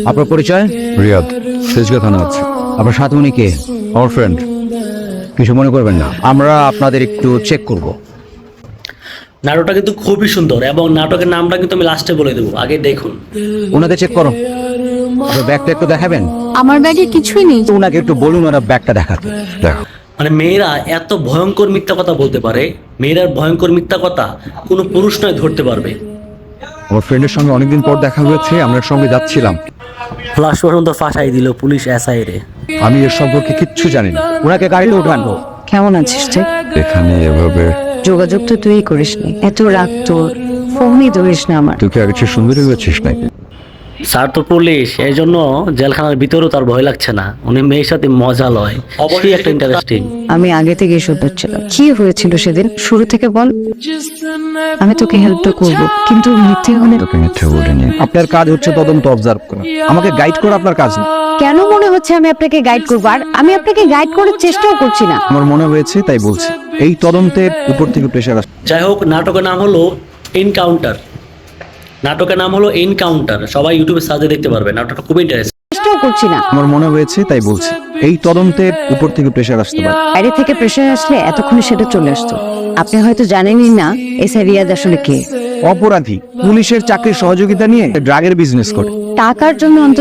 আপনার পরিচয়? রিয়াদ, তেজগাঁ থানা আছে। আপনার সাথে উনি কে? আমার ফ্রেন্ড। কিছু মনে করবেন না, আমরা আপনাদের একটু চেক করব। নাটকটা কিন্তু খুবই সুন্দর এবং নাটকের নামটা কিন্তু আমি লাস্টে বলে দেবো, আগে দেখুন। ওনাদের চেক করো। আপনার ব্যাগটা একটু দেখাবেন? আমার ব্যাগে কিছুই নেই। তো ওনাকে একটু বলুন ওনার ব্যাগটা দেখাতে। দেখো, মানে মেয়েরা এত ভয়ঙ্কর মিথ্যা কথা বলতে পারে, মেয়েরার ভয়ঙ্কর মিথ্যা কথা কোনো পুরুষ নয় ধরতে পারবে। আমার ফ্রেন্ডের সঙ্গে অনেকদিন পর দেখা হয়েছে, আমরা সঙ্গে যাচ্ছিলাম। লাস্ট পর্যন্ত ফাঁসাই দিল পুলিশ এসআই রে। আমি এর সম্পর্কে কিচ্ছু জানি না। ওনাকে গাড়িতে উঠানো। কেমন আছিস তুই? এখানে এভাবে যোগাযোগ তো তুই করিসনি, এত রাগ তোর, ফোনই ধরিস না আমার। তুই কি আগে চেয়ে সুন্দরী হয়েছিস নাকি? স্যার তো পুলিশ, এই জন্য জেলখানার ভিতরেও তার ভয় লাগছে না, উনি মেয়ের সাথে মজা লয়। অবশ্যই একটা ইন্টারেস্টিং। আমি আগে থেকেই সুন্দর ছিলাম। কি হয়েছিল সেদিন শুরু থেকে বল, আমি তোকে হেল্পটা করব, কিন্তু মিথ্যে হলে তোকে মিথ্যে বলিনি। আপনার কাজ হচ্ছে তদন্ত অবজার্ভ করা, আমাকে গাইড করা আপনার কাজ না। কেন মনে হচ্ছে আমি আপনাকে গাইড করবো? আর আমি আপনাকে গাইড করার চেষ্টাও করছি না। আমার মনে হয়েছে তাই বলছি। এই তদন্তের উপর থেকে প্রেশার আসছে। যাই হোক, নাটকের নাম হলো এনকাউন্টার। নাটকের নাম হলো এনকাউন্টার, সবাই ইউটিউবে সার্চে দেখতে পারবে। নাটকটা খুব ইন্টারেস্টিং। চেষ্টাও করছি না। আমার মনে হয়েছে তাই বলছি। এই তদন্তের উপর থেকে প্রেশার আসতে পারে। বাইরে থেকে প্রেশার আসলে এতক্ষণে সেটা চলে আসতো। আপনি হয়তো জানেনই না এসআই রিয়াদ আসলে কে। অপরাধী পুলিশের চাকরির সহযোগিতা নিয়ে ড্রাগের বিজনেস করে। টাকার জন্য